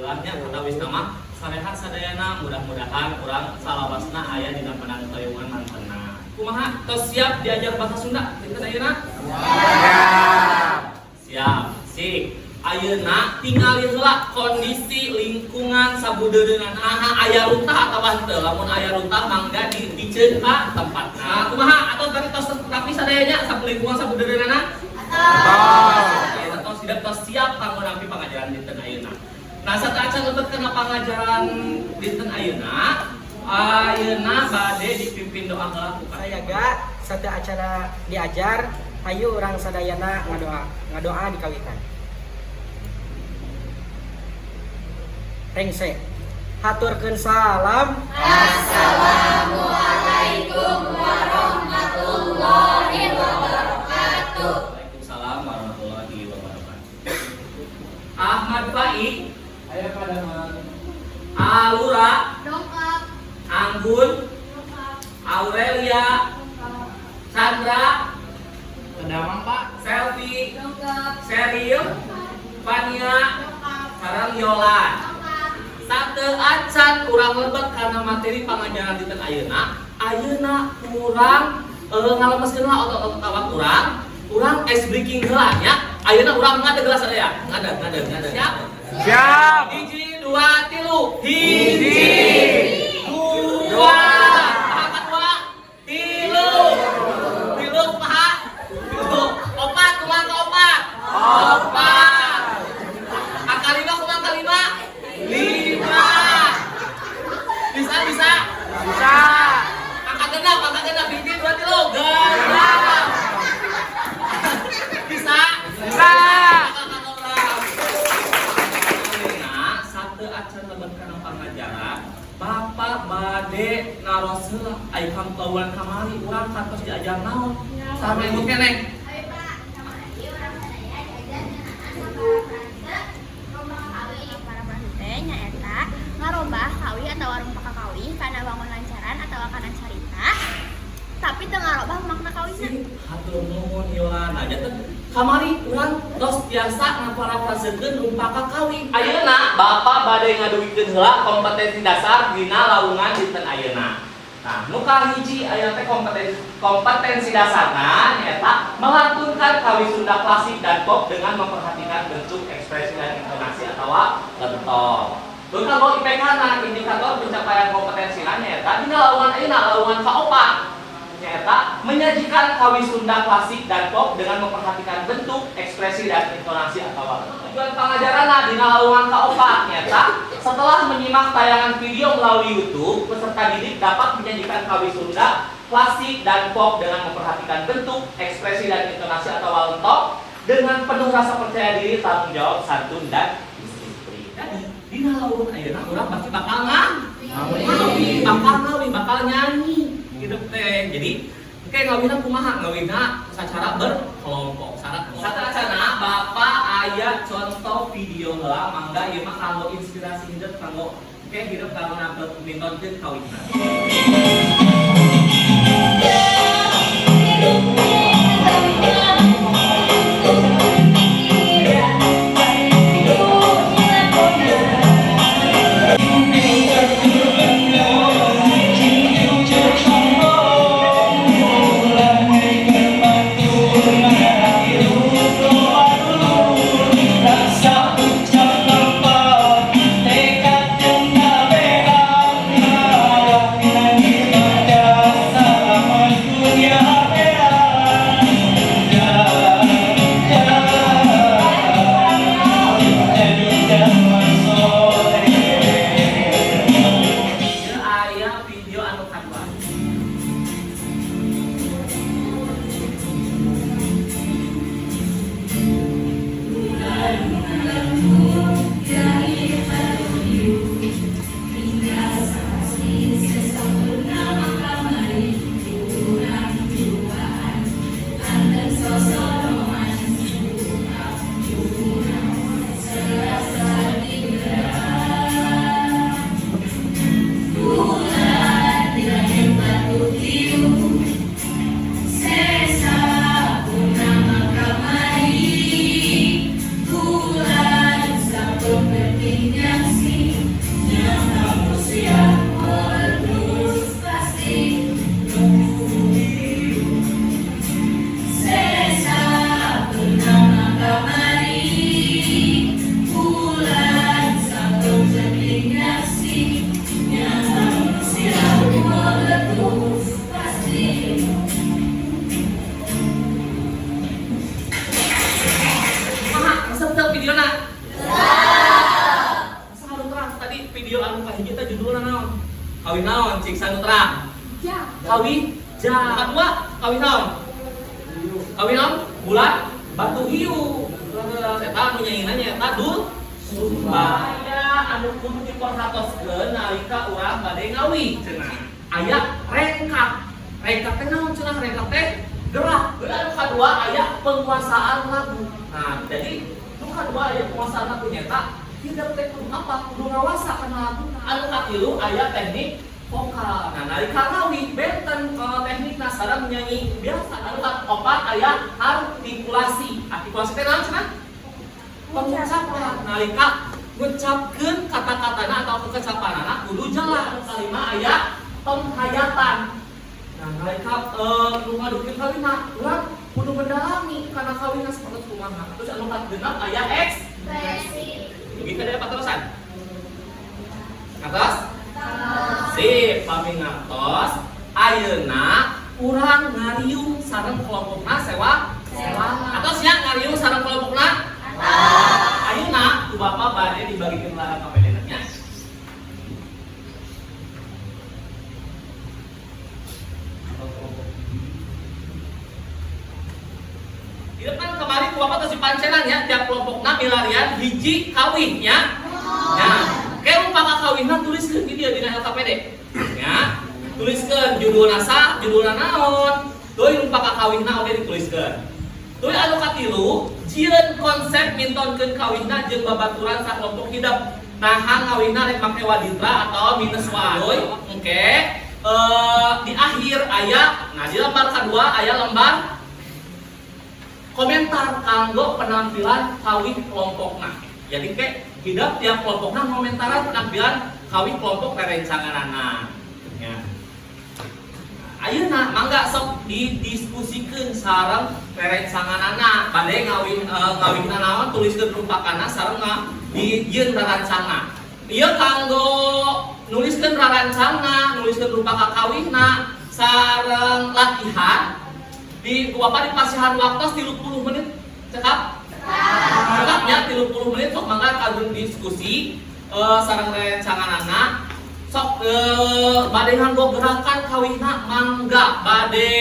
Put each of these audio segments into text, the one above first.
alhamdulillahnya kata wis nama sarehat sadayana mudah-mudahan urang salawasna aya dina penang toyongan mantena. Kumaha tos siap diajar bahasa Sunda dinten ayeuna? Siap. Sik. Ayeuna tingali heula kondisi lingkungan sabudeureunana aya runtah atawa henteu. Lamun aya runtah mangga diceun ka tempatna. Kumaha atuh tapi sadayanya lingkungan sabudeureunana? Atuh. Tos tidak tos siap kanggo nampi pangajaran dinten ayeuna. Nah, sateuacan lebet kana pangajaran dinten ayeuna. Ayeuna bade dipimpin doa heula ku Sayaga sateu acara diajar hayu urang sadayana ngadoa dikawitan. Rengse haturkeun salam. Assalamualaikum warahmatullahi wabarakatuh. Waalaikumsalam warahmatullahi wabarakatuh. Ahmad Faik, Aya kadangan. Alura, Dongkap, Anggun, dongkap, Aurelia, Sandra, Kedamang Pak. Selvi, dongkap, Sheryl, Fania, dongkap, sareng Yolan. dongkap. Sateuacan urang lebet karena materi pangajaran dinten ayeuna urang ngalemeskeun otot-otot awak urang ice breaking heula nya. Ayeuna urang ngadeg gelas sadaya. Ngadeg. Siap? Siap. 1 2 3. Hiji. 2. Angkat 2. 3. 3 kumaha? 4 kumaha ka 4? 4. Angka 5 kumaha ka 5? 5. Bisa? Bisa. Angkat genap. 1 2 3. Genap. Bisa? Bisa. Nah, satu acan lebat kana pangajaran. Bapak bade ngaros heula aya kampauan kamari urang kantos diajar naon? Sampai imut keneh. Ayo Pak, kamari orang sadaya diajar ngeunaan lomba kawi. Para prajurit nyaeta ngarombah kawi atau warung kawi kana bangun lancaran atau kana carita. Tapi teu ngarobah makna kawina. Hatur nuhun Yolan aja teh. Kamari urang tos biasa ngaparafrasekeun rumpaka kawi. Ayeuna Bapak bade ngaduwikeun heula kompetensi dasar dina lawungan dinten ayeuna. Nah, nu kahiji aya teh kompetensi dasarna nyaeta melantunkan kawi Sunda klasik dan pop dengan memperhatikan bentuk, ekspresi dan intonasi atawa lentong. Terus kalau IPK na indikator pencapaian kompetensi nyaeta dina lawungan ayeuna lawungan kaopat. Nyaeta menyajikan kawi Sunda klasik dan pop dengan memperhatikan bentuk, ekspresi dan intonasi atau tujuan pengajaran dina lawungan kaopat nyaeta setelah menyimak tayangan video melalui YouTube, peserta didik dapat menyajikan kawi Sunda klasik dan pop dengan memperhatikan bentuk, ekspresi dan intonasi atau lentok dengan penuh rasa percaya diri, tanggung jawab, santun dan disiplin. Jadi dina lawungan ayeuna urang pasti bakal bakal nyanyi. Hidup teh. Jadi oke ngawina kumaha? Ngawina secara berkelompok. Sateuacanna Bapak aya contoh video heula mangga ieu mah kanggo inspirasi hidup kanggo hidup kanggo nampil mintonkeun kawina. Tekad yang tak beda, Kumaha? Resep teu videona? Asa anu terang tadi video anu kahiji teh judulna naon? Kawin naon cik sanu terang? Kawin kadua kawin naon? Kawin naon? Bulan batu hiu. Eta anu nyanyian nyaeta dul supaya anu kudu diperhatoskeun nalika urang bade ngawi cenah. Aya rengkak. Rengkak teh naon cenah? Rengkak teh gerak. Anu kadua aya penguasaan lagu. Nah, jadi anu kadua aya penguasaan lagu nyata hidup teh kudu apa? Kudu ngawasa kana lagu. Anu katilu aya teknik vokal. Nah, nalika ngawi benten teknikna sareng nyanyi biasa. Anu kaopat aya artikulasi. Artikulasi teh naon cenah? Pengucapan. Nalika ngucapkeun kata-katana atau kekecapanana kudu jelas. Kalima aya penghayatan. Nah, nalika nu ngadukeun kawinna urang kudu mendalami kana kawinna saperti kumaha. Terus anu kagenep aya ekspresi. Begitu ada apa terusan? Atas? Sip, pami ngartos. Ayeuna urang ngariung sareng kelompokna sewa. Atos nya ngariung sareng kelompokna? Ayeuna ku Bapak bade dibagikeun lara KPD nya. Di depan kemarin ku Bapak teu pancenan ya tiap kelompokna milarian hiji kawin ya. Nah, kayak rupa kakawinna tuliskeun di dieu dina LKPD. Ya. Tuliskeun judulna sa, judulna naon. Tuluy rupa kakawinna oge dituliskeun. Tuluy anu katilu, jieun konsep mintonkeun kawinna jeung babaturan sakelompok hidup. Naha ngawinna rek make waditra atau minus wae. Oke. Di akhir aya, nah di lembar kedua aya lembar komentar kanggo penampilan kawin kelompokna. Jadi ke hidup tiap kelompokna ngomentaran penampilan kawin kelompok rerencanganana. Ya. Ayeuna mangga sok didiskusikeun sareng rerencanganana. Bade ngawinna naon tuliskeun rumpakana sareng dijieun rarancangna. Ieu kanggo nuliskeun rarancangna, nuliskeun rumpaka kawinna sareng latihan. Di Bapak dipasihan waktu 30 menit. Cekap? Cekapnya 30 menit sok mangga kanggo diskusi sareng rerencanganana. Sok bade nganggo gerakan kawinna mangga, bade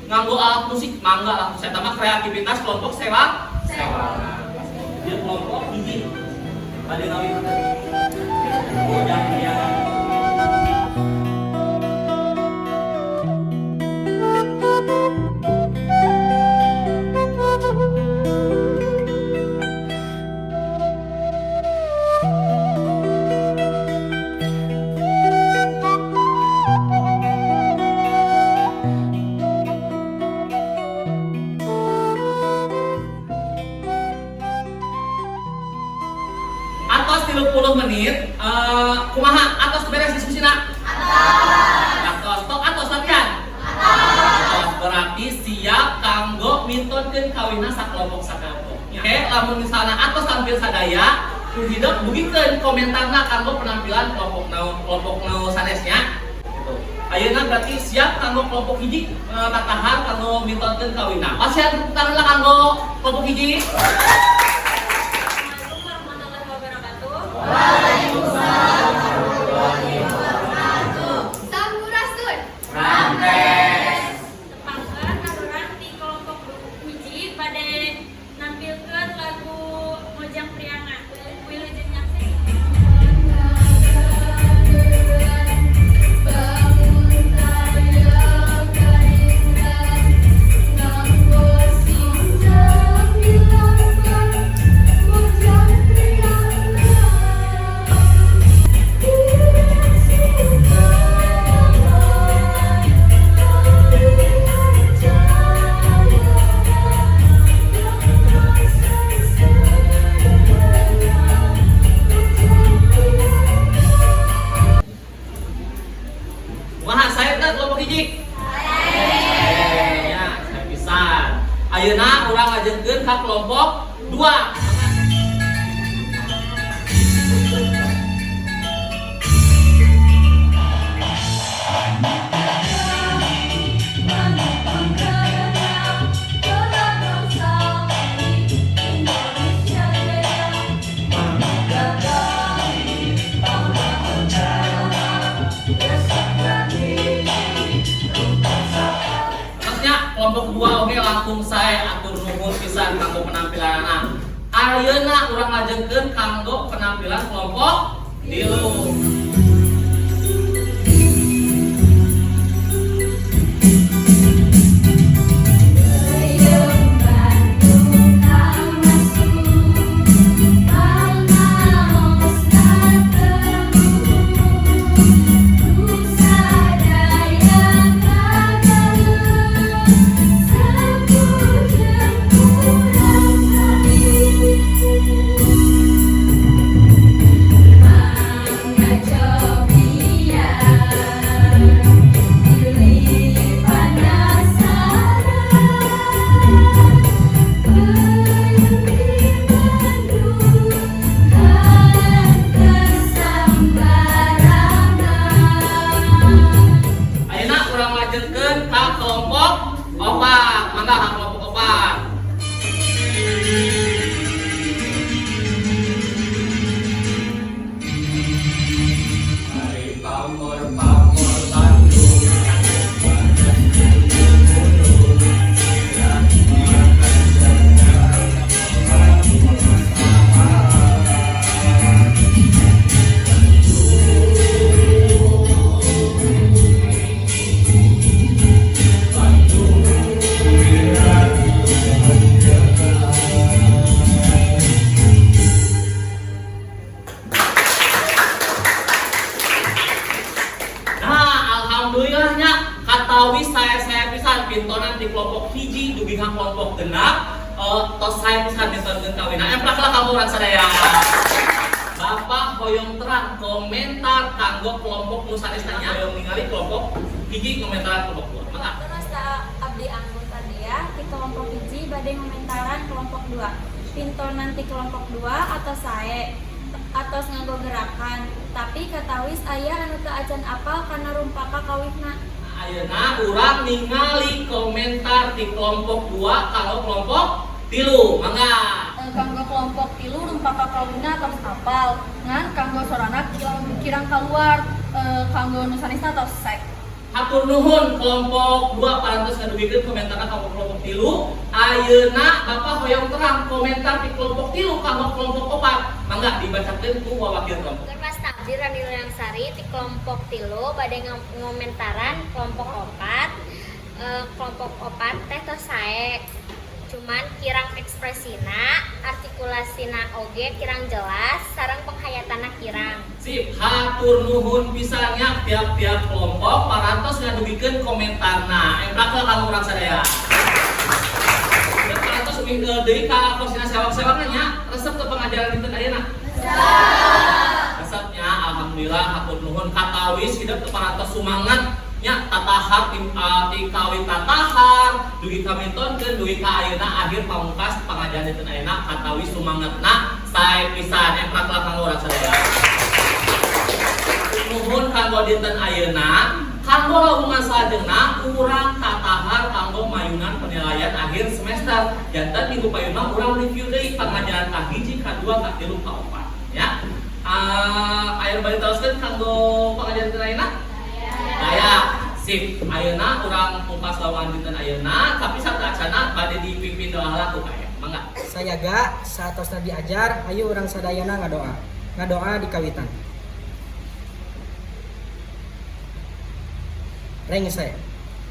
nganggo alat musik mangga lah. Saya tambah kreativitas kelompok sewa. Dia kelompok hiji bade ngawin. Oh jangan ya. Atos 30 menit, kumaha atos beres diskusina? Atos, tok atos latihan? Atos, berarti siap kanggo mintonkeun kawinna sakelompok. Oke, lamun misalna atos tampil sadaya, ku hidup bugikeun komentarna kanggo penampilan kelompok nu sanesnya. Gitu. Ayeuna berarti siap kanggo kelompok hiji tatahan kanggo mintonkeun kawinna. Pasien tepuk tangan lah kanggo kelompok hiji. Waalaikumsalam warahmatullahi wabarakatuh. Sampurasun. Rantes. Tepangkeun aturan di kelompok hiji pada nampilkeun lagu Mojang Prianga. Wilujeng nyaksi. pisan kanggo penampilan anak. Ayeuna urang lajengkeun kanggo penampilan kelompok 3. Katawis saya pisan pintonan di kelompok hiji dugi ka kelompok genap tos saya pisan ditonton kawina empraklah kamu orang sadaya. Bapak hoyong terang komentar kanggo kelompok nusanistanya hoyong ningali kelompok hiji komentaran kelompok 2. Mangga. Terus abdi anggota dia di kelompok hiji bade komentaran kelompok 2. Pintonan di kelompok 2 atau saya atau nganggo gerakan tapi katawis aya anu teu acan apal kana rumpaka kawihna. Ayeuna urang ningali komentar di kelompok 2 kanggo kelompok 3. Mangga. Kanggo kelompok 3 rumpaka kawina tos apal ngan kanggo sorana kirang keluar kanggo nusanista tos sek. Hatur nuhun kelompok 2 parantos ngadugikeun komentarna kanggo kelompok 3. Ayeuna Bapak hoyong terang komentar di kelompok 3 kanggo kelompok 4. Mangga dibacakeun ku wawakil kelompok. Mas Tabdir Ranil yang Sari di kelompok 3 bade ngomentaran kelompok 4. Kelompok 4 teh tos sae. Cuman kirang ekspresina, artikulasina oge kirang jelas, sareng penghayatana kirang. Sip, hatur nuhun pisannya tiap-tiap kelompok parantos ngadugikeun komentarna. Emprakna kamu urang sadaya. Parantos ugi deui ka kosina sewak-sewakna nya, resep ke pengajaran dinten ayeuna. Resepnya alhamdulillah hatur nuhun katawis hidup teu parantos sumangat nya tatahar ti kawin tatahar dugi kamintonkeun dugi ka ayeuna akhir pamungkas pengajaran dinten ayeuna katawis sumangetna sae pisan empraklah kanggo urang sadaya. Nuhun kanggo dinten ayeuna kanggo lamungan salajengna urang tatahar kanggo mayunan penilaian akhir semester. Janten minggu payuna urang review deui pengajaran ka hiji ka 2 ka 3 ka 4 ya. Aya bari teruskeun kanggo pengajaran dinten ayeuna? Aya. Sip, ayeuna urang pungkas lawangan dinten ayeuna tapi satracsana bade dipimpin doa laku kaya. Mangga. Sayaga saatosna diajar hayu urang sadayana ngadoa. Ngadoa di kawitan. Reng saya.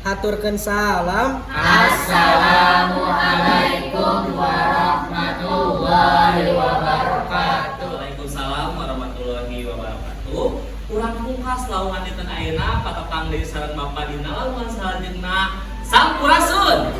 Haturkeun salam. Assalamualaikum warahmatullahi wabarakatuh. Waalaikumsalam warahmatullahi wabarakatuh. Urang pungkas lawangan dinten ayeuna patatang deui sareng Bapak dina lawangan salajengna sampurasun.